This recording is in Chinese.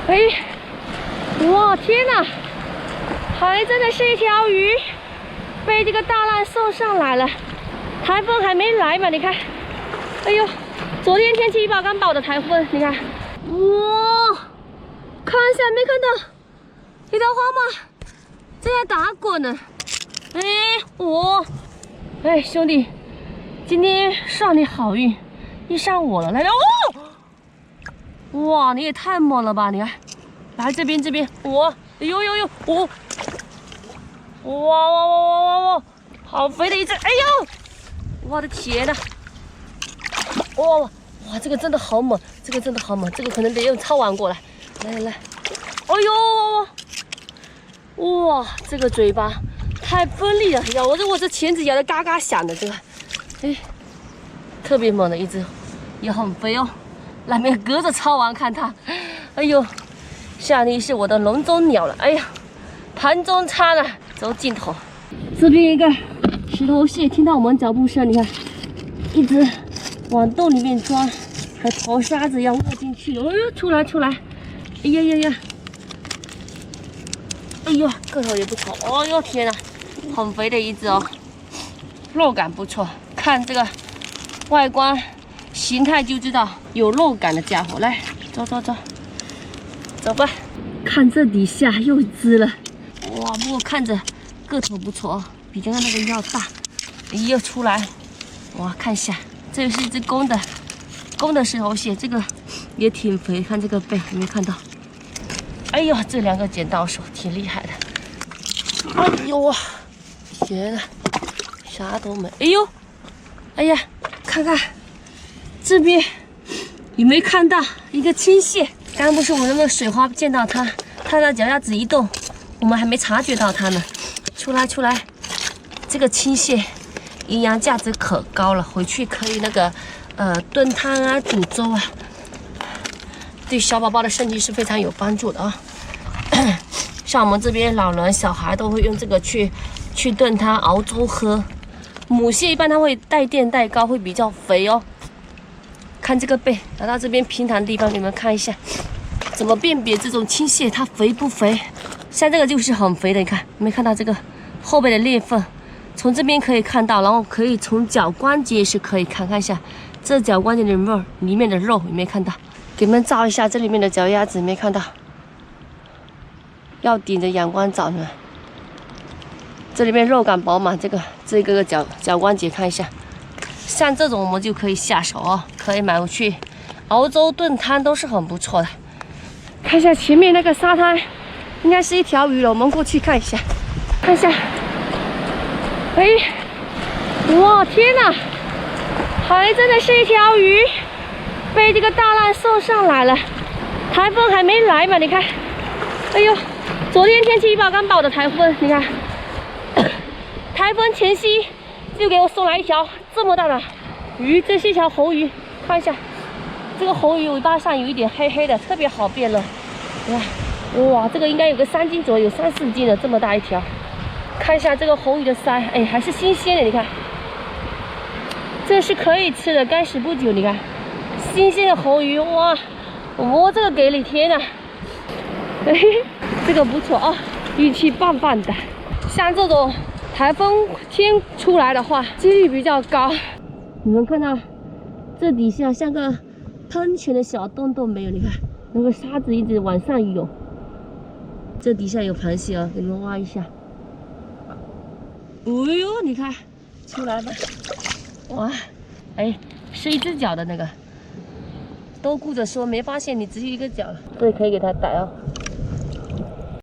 哎，哇，天哪！还真的是一条鱼被这个大浪送上来了。台风还没来嘛？你看，哎呦，昨天天气预报刚报的台风，你看，哇，看一下没看到一条花吗？正在打滚呢。哎，我，哎，兄弟，今天上你好运，遇上我了，来了哦！哇，你也太猛了吧！你看，来这边，我，哎呦呦呦，我，哇，好肥的一只！哎呦，我的天呐！哇，这个真的好猛，这个可能得用抄网过来。来，哎呦，哇，这个嘴巴太锋利了，咬我这钳子咬得嘎嘎响的，这个，哎，特别猛的一只，也很肥哦。那边隔着抄网看它，哎呦，下面是我的笼中鸟了，哎呀，盘中餐了，走尽头。这边一个石头蟹，听到我们脚步声，你看，一直往洞里面钻，还刨沙子要握进去。哎呦，出来！哎呀！哎呦，个头也不错。哦呦，天哪，很肥的一只哦，肉感不错。看这个外观形态就知道有肉感的家伙。来，走吧。看这底下又一只了。哇，不过看着个头不错哦，比刚刚那个要大。又出来，哇，看一下，这是一只公的石头蟹，这个也挺肥，看这个背，有没有看到？哎呦，这两个剪刀手挺厉害的。哎呦啊，天哪，啥都没。哎呀，看看这边有没有看到一个青蟹？刚刚不是我那个水花见到它的脚丫子一动，我们还没察觉到它呢。出来，这个青蟹营养价值可高了，回去可以那个炖汤啊、煮粥啊，对小宝宝的身体是非常有帮助的啊。像我们这边老人、小孩都会用这个去炖汤、熬粥喝。母蟹一般它会带电带高，会比较肥哦。看这个背，来到这边平坦地方，你们看一下，怎么辨别这种青蟹它肥不肥？像这个就是很肥的，你看，有没有看到这个后背的裂缝？从这边可以看到，然后可以从脚关节也是可以看一下，这脚关节的肉里面的肉有没有看到？给你们照一下这里面的脚丫子，有没有看到？要顶着阳光照呢。这里面肉感饱满，这个脚关节看一下，像这种我们就可以下手哦，可以买回去熬粥炖汤都是很不错的。看一下前面那个沙滩，应该是一条鱼了，我们过去看一下，看一下。哎，哇，天哪，还真的是一条鱼被这个大浪送上来了。台风还没来嘛？你看，哎呦，昨天天气预报刚报的台风，你看，台风前夕就给我送来一条这么大的鱼，这是一条红鱼，看一下，这个红鱼尾巴上有一点黑黑的，特别好辨认。哇，这个应该有个3斤左右，3、4斤的这么大一条。看一下这个红鱼的鳃，哎，还是新鲜的，你看，这是可以吃的，刚洗不久，你看，新鲜的红鱼，哇，我这个给力，天哪！哎，这个不错啊，运气棒棒的。像这种台风天出来的话，几率比较高。你们看到这底下像个喷泉的小洞洞没有？你看，那个沙子一直往上涌。这底下有螃蟹啊，给你们挖一下。哎呦，你看，出来吧！哇，哎，是一只脚的那个，都顾着说没发现你只有一个脚了，这里可以给它逮哦。